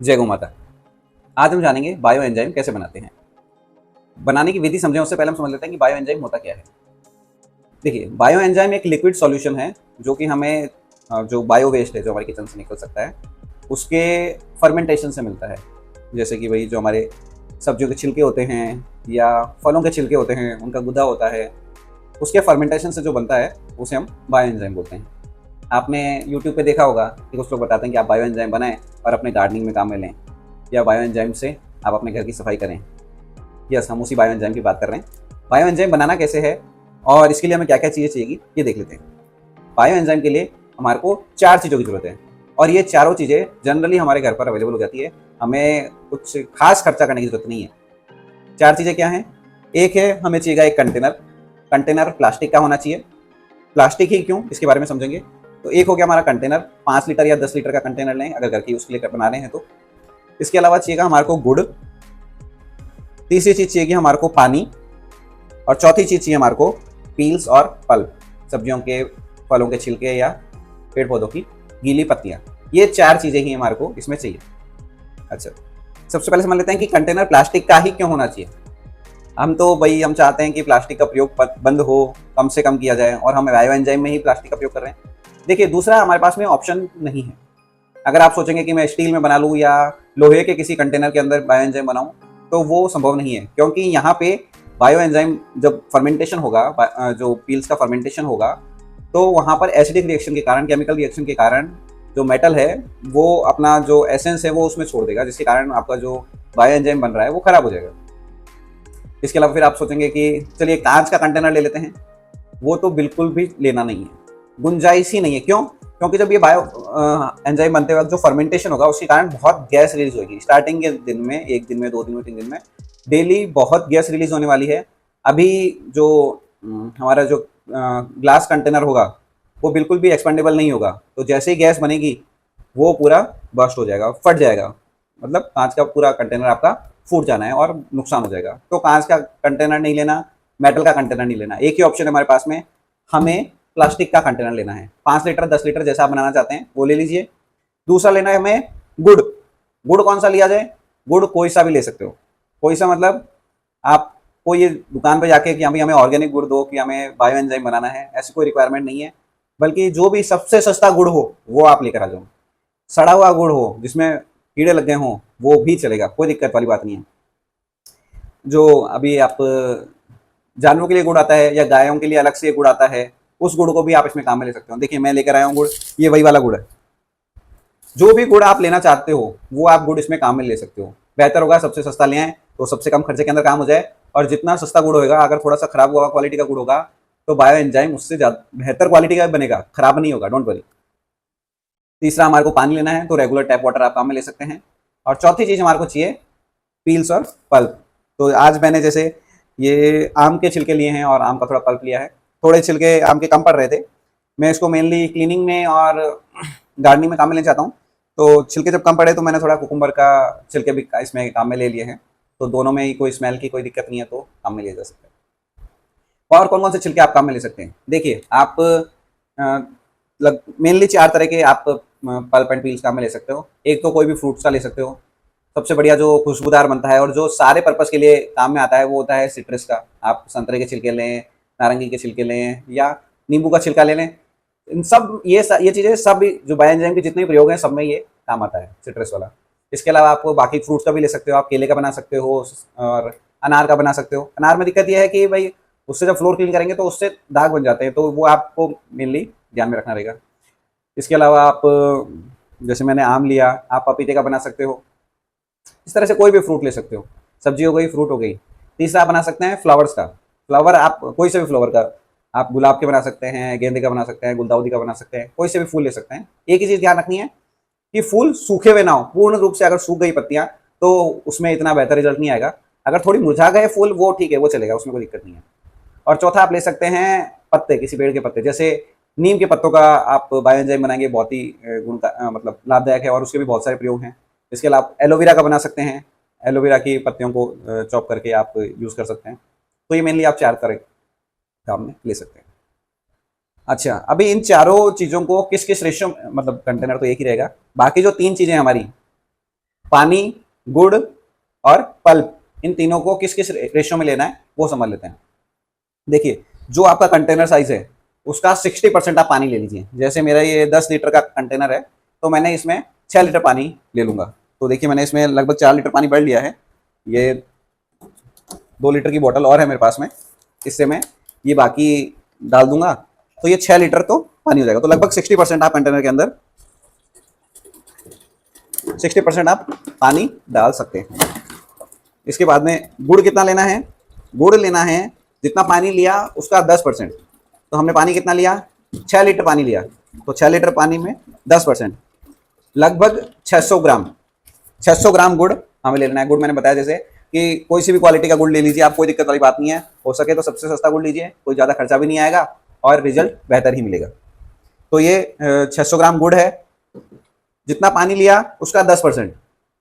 जय गौ माता। आज हम जानेंगे बायो एंजाइम कैसे बनाते हैं। बनाने की विधि समझें उससे पहले हम समझ लेते हैं कि बायो एंजाइम होता क्या है। देखिए, बायो एंजाइम एक लिक्विड सॉल्यूशन है जो कि हमें जो बायो वेस्ट है जो हमारे किचन से निकल सकता है उसके फर्मेंटेशन से मिलता है। जैसे कि भाई जो हमारे सब्जियों के छिलके होते हैं या फलों के छिलके होते हैं, उनका गुदा होता है, उसके फर्मेंटेशन से जो बनता है उसे हम बायो एंजाइम बोलते हैं। आपने यूट्यूब पे देखा होगा कि कुछ लोग बताते हैं कि आप बायो एंजाइम बनाएं और अपने गार्डनिंग में काम में लें, या बायो एंजाइम से आप अपने घर की सफाई करें। यस, हम उसी बायो एंजाइम की बात कर रहे हैं। बायो एंजाइम बनाना कैसे है और इसके लिए हमें क्या क्या चीज़ें चाहिए ये देख लेते हैं। बायो एंजाइम के लिए हमारे को 4 चीज़ों की जरूरत है और ये चारों चीज़ें जनरली हमारे घर पर अवेलेबल हो जाती है। हमें कुछ खास खर्चा करने की जरूरत नहीं है। 4 चीज़ें क्या हैं? एक है, हमें चाहिएगा एक कंटेनर। कंटेनर प्लास्टिक का होना चाहिए। प्लास्टिक ही क्यों, इसके बारे में समझेंगे। तो एक हो गया हमारा कंटेनर, 5 लीटर या 10 लीटर का कंटेनर लें अगर घर की यूज़ के लिए बना रहे हैं तो। इसके अलावा चाहिएगा हमारे को गुड़। तीसरी चीज़ चाहिएगी हमारे को पानी। और चौथी चीज़ चाहिए हमारे को पील्स और पल्प, सब्जियों के फलों के छिलके या पेड़ पौधों की गीली पत्तियाँ। ये 4 चीज़ें ही हमारे को इसमें चाहिए। अच्छा, सबसे पहले समझ लेते हैं कि कंटेनर प्लास्टिक का ही क्यों होना चाहिए। हम चाहते हैं कि प्लास्टिक का प्रयोग बंद हो, कम से कम किया जाए, और हम बायो एंजाइम में ही प्लास्टिक का प्रयोग कर रहे हैं। देखिए, दूसरा हमारे पास में ऑप्शन नहीं है। अगर आप सोचेंगे कि मैं स्टील में बना लूँ या लोहे के किसी कंटेनर के अंदर बायो एंजाइम बनाऊँ, तो वो संभव नहीं है, क्योंकि यहाँ पे बायो एंजाइम जब फर्मेंटेशन होगा, जो पील्स का फर्मेंटेशन होगा, तो वहाँ पर एसिडिक रिएक्शन के कारण, केमिकल रिएक्शन के कारण जो मेटल है वो अपना जो एसेंस है वो उसमें छोड़ देगा, जिसके कारण आपका जो बायो एंजाइम बन रहा है वो खराब हो जाएगा। इसके अलावा फिर आप सोचेंगे कि चलिए कांच का कंटेनर ले लेते हैं। वो तो बिल्कुल भी लेना नहीं है, गुंजाइश ही नहीं है। क्यों? क्योंकि जब ये बायो एंजाइम बनते वक्त जो फर्मेंटेशन होगा उसके कारण बहुत गैस रिलीज होगी। स्टार्टिंग के दिन में, 1 दिन में, 2 दिन में, 3 दिन में डेली बहुत गैस रिलीज होने वाली है। अभी जो हमारा जो ग्लास कंटेनर होगा वो बिल्कुल भी एक्सपेंडेबल नहीं होगा, तो जैसे ही गैस बनेगी वो पूरा बर्स्ट हो जाएगा, फट जाएगा। मतलब कांच का पूरा कंटेनर आपका फूट जाना है और नुकसान हो जाएगा। तो कांच का कंटेनर नहीं लेना, मेटल का कंटेनर नहीं लेना। एक ही ऑप्शन है हमारे पास में, हमें प्लास्टिक का कंटेनर लेना है। 5 लीटर 10 लीटर जैसा आप बनाना चाहते हैं वो ले लीजिए। दूसरा लेना है हमें गुड़। गुड़ कौन सा लिया जाए? गुड़ कोई सा भी ले सकते हो। कोई सा मतलब आप कोई ये दुकान पे जाके कि हमें ऑर्गेनिक गुड़ दो, कि हमें बायो एंजाइम बनाना है, ऐसी कोई रिक्वायरमेंट नहीं है। बल्कि जो भी सबसे सस्ता गुड़ हो वो आप लेकर आ जाओ। सड़ा हुआ गुड़ हो जिसमें कीड़े लग गए हों वो भी चलेगा, कोई दिक्कत वाली बात नहीं है। जो अभी आप जानवरों के लिए गुड़ आता है या गायों के लिए अलग से गुड़ आता है, उस गुड़ को भी आप इसमें काम में ले सकते हो। देखिए, मैं लेकर आया हूँ गुड़, ये वही वाला गुड़ है। जो भी गुड़ आप लेना चाहते हो वो आप गुड़ इसमें काम में ले सकते हो। बेहतर होगा सबसे सस्ता ले आए तो सबसे कम खर्चे के अंदर काम हो जाए। और जितना सस्ता गुड़ होगा, अगर थोड़ा सा खराब हुआ क्वालिटी का गुड़ होगा तो बायो एंजाइम उससे ज्यादा बेहतर क्वालिटी का बनेगा, खराब नहीं होगा, डोंट वरी। तीसरा हमारे को पानी लेना है, तो रेगुलर टैप वाटर आप काम में ले सकते हैं। और चौथी चीज हमारे को चाहिए पील्स और पल्प। तो आज मैंने जैसे ये आम के छिलके लिए हैं और आम का थोड़ा पल्प लिया है। थोड़े छिलके आम के कम पड़ रहे थे, मैं इसको मेनली क्लीनिंग में और गार्डनिंग में काम में लेना चाहता हूँ। तो छिलके जब कम पड़े तो मैंने थोड़ा कुकुम्बर का छिलके भी इसमें काम में ले लिए हैं। तो दोनों में ही कोई स्मेल की कोई दिक्कत नहीं है, तो काम में लिया जा सकता है। और कौन कौन से छिलके आप काम में ले सकते हैं? देखिए, आप मेनली 4 तरह के आप पल्प एंड पील्स काम में ले सकते हो। एक तो कोई भी फ्रूट्स का ले सकते हो। सबसे बढ़िया जो खुशबूदार बनता है और जो सारे पर्पस के लिए काम में आता है वो होता है सिट्रस का। आप संतरे के छिलके लें, नारंगी के छिलके लें या नींबू का छिलका ले लें। इन सब ये चीज़ें सब जो बायो एंजाइम के जितने प्रयोग हैं सब में ये काम आता है, सिट्रस वाला। इसके अलावा आप बाकी फ्रूट्स का भी ले सकते हो। आप केले का बना सकते हो और अनार का बना सकते हो। अनार में दिक्कत यह है कि भाई उससे जब फ्लोर क्लीन करेंगे तो उससे दाग बन जाते हैं, तो वो आपको मेनली ध्यान में रखना रहेगा। इसके अलावा आप जैसे मैंने आम लिया, आप पपीते का बना सकते हो। इस तरह से कोई भी फ्रूट ले सकते हो। सब्जी हो गई, फ्रूट हो गई। तीसरा आप बना सकते हैं फ्लावर्स का। फ्लावर आप कोई से भी फ्लावर का, आप गुलाब के बना सकते हैं, गेंदे का बना सकते हैं, गुलदाउदी का बना सकते हैं, कोई से भी फूल ले सकते हैं। एक ही चीज़ ध्यान रखनी है कि फूल सूखे हुए ना हो। पूर्ण रूप से अगर सूख गई पत्तियां तो उसमें इतना बेहतर रिजल्ट नहीं आएगा। अगर थोड़ी मुरझा गए फूल वो ठीक है, वो चलेगा, उसमें कोई दिक्कत नहीं है। और चौथा आप ले सकते हैं पत्ते, किसी पेड़ के पत्ते। जैसे नीम के पत्तों का आप बायो एंजाइम बनाएंगे, बहुत ही मतलब लाभदायक है और उसके भी बहुत सारे प्रयोग हैं। इसके अलावा आप एलोवेरा का बना सकते हैं। एलोवेरा की पत्तियों को चॉप करके आप यूज़ कर सकते हैं। तो ये मेनली आप 4 तरह काम में ले सकते हैं। अच्छा, अभी इन चारों चीज़ों को किस किस रेशियो, मतलब कंटेनर तो एक ही रहेगा, बाकी जो 3 चीज़ें हमारी पानी, गुड़ और पल्प, इन तीनों को किस किस रेशियो में लेना है वो समझ लेते हैं। देखिए, जो आपका कंटेनर साइज है उसका 60% आप पानी ले लीजिए। जैसे मेरा ये 10 लीटर का कंटेनर है तो मैंने इसमें 6 लीटर पानी ले लूंगा। तो देखिए, मैंने इसमें लगभग 4 लीटर पानी भर लिया है। ये 2 लीटर की बोतल और है मेरे पास में, इससे मैं ये बाकी डाल दूंगा तो ये 6 लीटर तो पानी हो जाएगा। तो लगभग 60% आप कंटेनर के अंदर 60% आप पानी डाल सकते हैं। इसके बाद में गुड़ कितना लेना है? गुड़ लेना है जितना पानी लिया उसका 10%। तो हमने पानी कितना लिया? 6 लीटर पानी लिया, तो 6 लीटर पानी में 10%, लगभग 600 ग्राम। 600 ग्राम गुड़ हमें लेना है। गुड़ मैंने बताया जैसे कि कोई सी भी क्वालिटी का गुड़ ले लीजिए आप, कोई दिक्कत वाली बात नहीं है। हो सके तो सबसे सस्ता गुड़ लीजिए, कोई ज़्यादा खर्चा भी नहीं आएगा और रिजल्ट बेहतर ही मिलेगा। तो ये 600 ग्राम गुड़ है। जितना पानी लिया उसका 10%,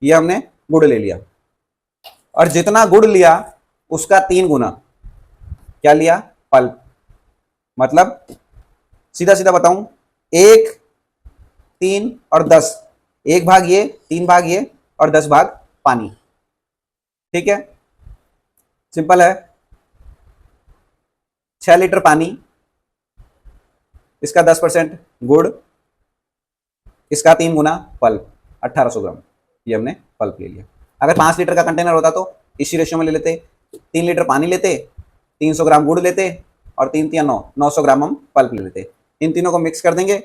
ये हमने गुड़ ले लिया। और जितना गुड़ लिया उसका 3 गुना क्या लिया? पल्प। मतलब सीधा सीधा बताऊं, 1, 3 और 10, 1 भाग ये, 3 भाग ये और 10 भाग पानी। ठीक है, सिंपल है। 6 लीटर पानी, इसका 10% गुड़, इसका 3 गुना पल्प, 1800 ग्राम, ये हमने पल्प ले लिया। अगर 5 लीटर का कंटेनर होता तो इसी रेशियो में ले लेते। 3 लीटर पानी लेते, 300 ग्राम गुड़ लेते और 3 3 9 900 ग्राम हम पल्प ले लेते। इन तीनों को मिक्स कर देंगे,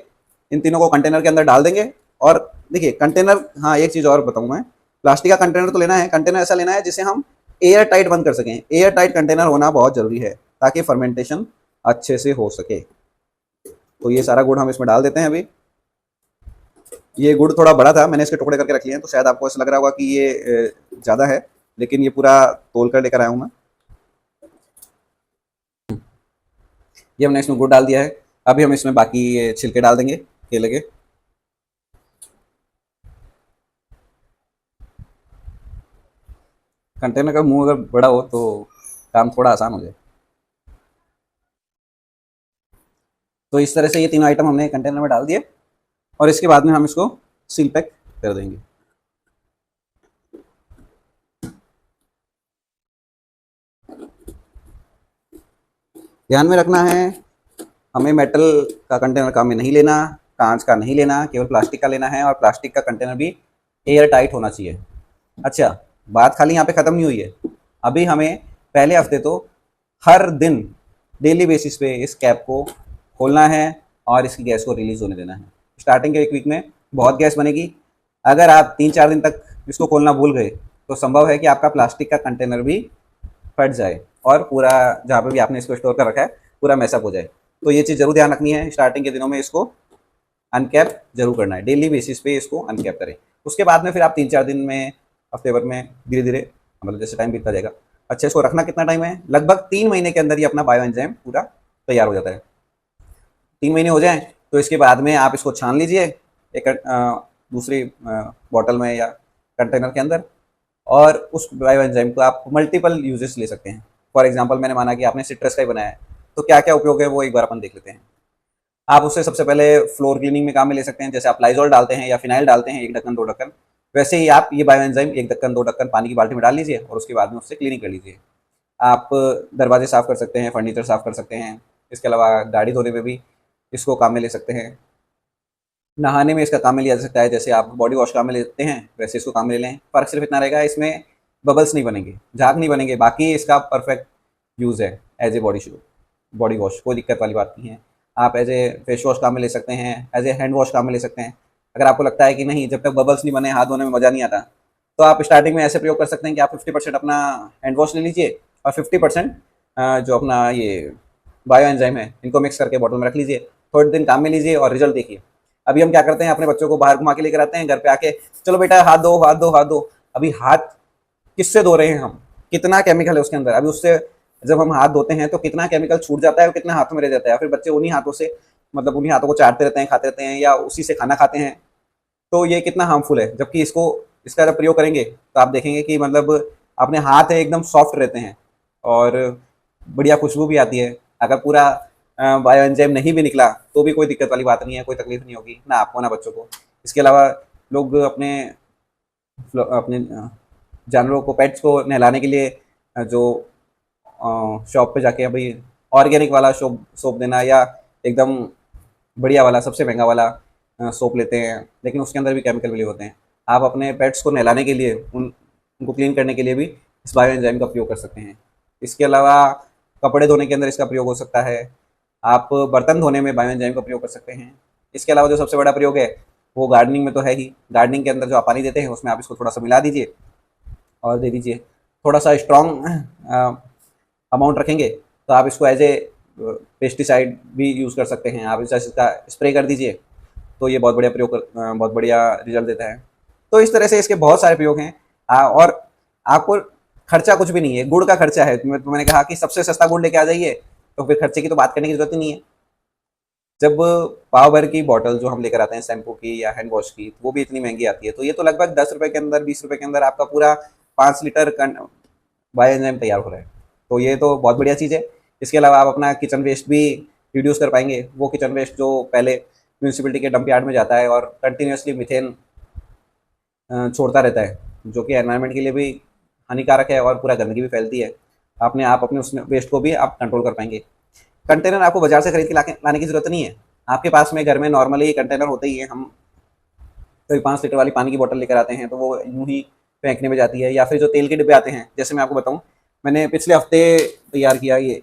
इन तीनों को कंटेनर के अंदर डाल देंगे। और देखिए कंटेनर, हाँ एक चीज़ और बताऊँ मैं, प्लास्टिक का कंटेनर तो लेना है, कंटेनर ऐसा लेना है जिसे हम एयर टाइट बंद कर सकें। एयर टाइट कंटेनर होना बहुत जरूरी है ताकि फर्मेंटेशन अच्छे से हो सके। तो ये सारा गुड़ हम इसमें डाल देते हैं। अभी ये गुड़ थोड़ा बड़ा था, मैंने इसके टुकड़े करके रख लिए हैं, तो शायद आपको ऐसा लग रहा होगा कि ये ज़्यादा है, लेकिन ये पूरा तोल कर लेकर आया हूँ मैं। ये हमने इसमें गुड़ डाल दिया है। अभी हम इसमें बाकी ये छिलके डाल देंगे केले के। कंटेनर का मुंह अगर बड़ा हो तो काम थोड़ा आसान हो जाए। तो इस तरह से ये तीनों आइटम हमने कंटेनर में डाल दिए और इसके बाद में हम इसको सील पैक कर देंगे। ध्यान में रखना है, हमें मेटल का कंटेनर काम में नहीं लेना, कांच का नहीं लेना, केवल प्लास्टिक का लेना है। और प्लास्टिक का कंटेनर भी एयर टाइट होना चाहिए। अच्छा, बात खाली यहाँ पे ख़त्म नहीं हुई है। अभी हमें पहले हफ्ते तो हर दिन डेली बेसिस पे इस कैप को खोलना है और इसकी गैस को रिलीज होने देना है। स्टार्टिंग के 1 वीक में बहुत गैस बनेगी। अगर आप 3-4 दिन तक इसको खोलना भूल गए तो संभव है कि आपका प्लास्टिक का कंटेनर भी फट जाए और पूरा जहाँ पे भी आपने इसको स्टोर कर रखा है पूरा मैसअप हो जाए। तो ये चीज़ जरूर ध्यान रखनी है, स्टार्टिंग के दिनों में इसको अनकैप जरूर करना है। डेली बेसिस पे इसको अनकैप करें। उसके बाद में फिर आप 3-4 दिन में, हफ्ते भर में, धीरे धीरे, मतलब जैसे टाइम बीतता जाएगा। अच्छा, इसको रखना कितना टाइम है? लगभग 3 महीने के अंदर ये अपना बायो एंजाइम पूरा तैयार हो जाता है। 3 महीने हो जाएं तो इसके बाद में आप इसको छान लीजिए एक दूसरी बॉटल में या कंटेनर के अंदर, और उस बायो एंजाइम को आप मल्टीपल यूजेस ले सकते हैं। फॉर एग्जांपल, मैंने माना कि आपने सिट्रस का ही बनाया है, तो क्या क्या उपयोग है वो एक बार अपन देख लेते हैं। आप उससे सबसे पहले फ्लोर क्लीनिंग में काम में ले सकते हैं। जैसे आप लाइजॉल डालते हैं या फिनाइल डालते हैं 1 ढक्कन 2 ढक्कन, वैसे ही आप ये बायो एंजाइम 1 ढक्कन 2 ढक्कन पानी की बाल्टी में डाल लीजिए और उसके बाद में उससे क्लीनिंग कर लीजिए। आप दरवाजे साफ़ कर सकते हैं, फर्नीचर साफ़ कर सकते हैं। इसके अलावा गाड़ी धोने में भी इसको काम में ले सकते हैं। नहाने में इसका काम में लिया जा सकता है। जैसे आप बॉडी वॉश काम में लेते हैं वैसे इसको काम में ले लें। फ़र्क सिर्फ इतना रहेगा, इसमें बबल्स नहीं बनेंगे, झाग नहीं बनेंगे, बाकी इसका परफेक्ट यूज़ है एज ए बॉडी वॉश। कोई दिक्कत वाली बात नहीं है। आप एज ए फेस वॉश काम में ले सकते हैं, एज ए हैंड वॉश काम में ले सकते हैं। अगर आपको लगता है कि नहीं, जब तक बबल्स नहीं बने हाथ धोने में मज़ा नहीं आता, तो आप स्टार्टिंग में ऐसे प्रयोग कर सकते हैं कि आप 50% अपना हैंड वॉश ले लीजिए और 50% जो अपना ये बायो एंजाइम है इनको मिक्स करके बॉटल में रख लीजिए। थोड़े दिन काम में लीजिए और रिजल्ट देखिए। अभी हम क्या करते हैं, अपने बच्चों को बाहर घुमा के लेकर आते हैं, घर पे आके चलो बेटा हाथ धो हाथ दो हाथ दो। अभी हाथ किससे धो रहे हैं हम? कितना केमिकल है उसके अंदर। अभी उससे जब हम हाथ धोते हैं तो कितना केमिकल छूट जाता है और कितना हाथों में रह जाता है। फिर बच्चे उन्हीं हाथों से, मतलब उन्हीं हाथों को चाटते रहते हैं, खाते रहते हैं या उसी से खाना खाते हैं। तो ये कितना हार्मफुल है। जबकि इसका जब प्रयोग करेंगे तो आप देखेंगे कि मतलब अपने हाथ है एकदम सॉफ्ट रहते हैं और बढ़िया खुशबू भी आती है। अगर पूरा बायो एंजाइम नहीं भी निकला तो भी कोई दिक्कत वाली बात नहीं है, कोई तकलीफ नहीं होगी ना आपको ना बच्चों को। इसके अलावा लोग अपने अपने जानवरों को, पेट्स को नहलाने के लिए जो शॉप पे जाके भाई ऑर्गेनिक वाला सोप देना, या एकदम बढ़िया वाला सबसे महंगा वाला सोप लेते हैं, लेकिन उसके अंदर भी केमिकल मिले होते हैं। आप अपने पेट्स को नहलाने के लिए, उनको क्लीन करने के लिए भी इस बायो एंजाइम का प्रयोग कर सकते हैं। इसके अलावा कपड़े धोने के अंदर इसका प्रयोग हो सकता है। आप बर्तन धोने में बायो एंजाइम का प्रयोग कर सकते हैं। इसके अलावा जो सबसे बड़ा प्रयोग है वो गार्डनिंग में तो है ही। गार्डनिंग के अंदर जो आप पानी देते हैं उसमें आप इसको थोड़ा सा मिला दीजिए और दे दीजिए। थोड़ा सा स्ट्रॉन्ग अमाउंट रखेंगे तो आप इसको एज ए पेस्टिसाइड भी यूज़ कर सकते हैं। आप इसका स्प्रे कर दीजिए तो ये बहुत बढ़िया बहुत बढ़िया रिजल्ट देता है। तो इस तरह से इसके बहुत सारे प्रयोग हैं। और आपको खर्चा कुछ भी नहीं है। गुड़ का खर्चा है, तो मैंने कहा कि सबसे सस्ता गुड़ लेके आ जाइए, तो फिर खर्चे की तो बात करने की जरूरत ही नहीं है। जब पाव भर की बॉटल जो हम लेकर आते हैं शैम्पू की या हैंड वॉश की, वो भी इतनी महंगी आती है, तो ये तो लगभग 10 रुपए के अंदर, 20 रुपए के अंदर आपका पूरा 5 लीटर बायो एंजाइम तैयार हो रहा है। तो ये तो बहुत बढ़िया चीज़ है। इसके अलावा आप अपना किचन वेस्ट भी रिड्यूस कर पाएंगे। वो किचन वेस्ट जो पहले म्यूनसिपलिटी के डंप यार्ड में जाता है और कंटिन्यूसली मीथेन छोड़ता रहता है, जो कि एनवायरनमेंट के लिए भी हानिकारक है और पूरा गंदगी भी फैलती है। आप अपने उस वेस्ट को भी आप कंट्रोल कर पाएंगे। कंटेनर आपको बाजार से खरीद के लाने की जरूरत नहीं है। आपके पास में घर में नॉर्मली कंटेनर होते ही है। हम कभी 5 लीटर वाली पानी की बोतल लेकर आते हैं तो वो यूं ही फेंकने में जाती है। या फिर जो तेल के डिब्बे आते हैं, जैसे मैं आपको बताऊं, मैंने पिछले हफ्ते तैयार किया ये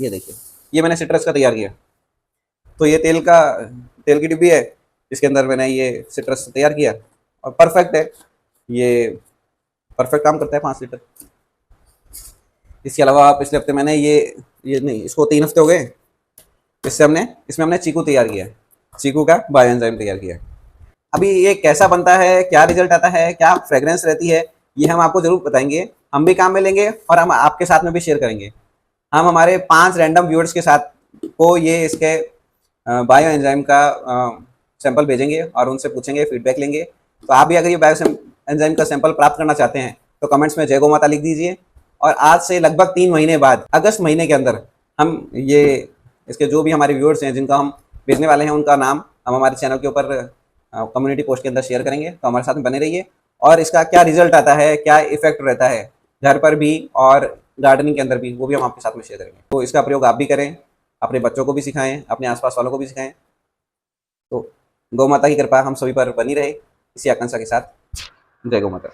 देखिए, ये मैंने सिट्रस का तैयार किया। तो ये तेल की डिब्बी है, इसके अंदर मैंने ये सिट्रस तैयार किया और परफेक्ट है। ये परफेक्ट काम करता है 5 लीटर। इसके अलावा पिछले हफ्ते मैंने ये नहीं, इसको 3 हफ्ते हो गए, इसमें हमने चीकू तैयार किया, चीकू का बायो एंजाइम तैयार किया। अभी ये कैसा बनता है, क्या रिजल्ट आता है, क्या फ्रेग्रेंस रहती है, ये हम आपको जरूर बताएंगे। हम भी काम में लेंगे और हम आपके साथ में भी शेयर करेंगे। हम हमारे 5 रैंडम व्यूअर्स के साथ को ये इसके बायो एंजाइम का सैंपल भेजेंगे और उनसे पूछेंगे, फीडबैक लेंगे। तो आप भी अगर ये बायो एंजाइम का सैंपल प्राप्त करना चाहते हैं तो कमेंट्स में जय गौ माता लिख दीजिए। और आज से लगभग 3 महीने बाद, अगस्त महीने के अंदर, हम ये इसके जो भी हमारे व्यूअर्स हैं जिनका हम भेजने वाले हैं, उनका नाम हम हमारे चैनल के ऊपर कम्युनिटी पोस्ट के अंदर शेयर करेंगे। तो हमारे साथ में बने रहिए। और इसका क्या रिजल्ट आता है, क्या इफेक्ट रहता है घर पर भी और गार्डनिंग के अंदर भी, वो भी हम आपके साथ में शेयर करेंगे। तो इसका प्रयोग आप भी करें, अपने बच्चों को भी सिखाएं, अपने आसपास वालों को भी सिखाएं। तो गौ माता की कृपा हम सभी पर बनी रहे, इसी आकांक्षा के साथ जय गौ माता।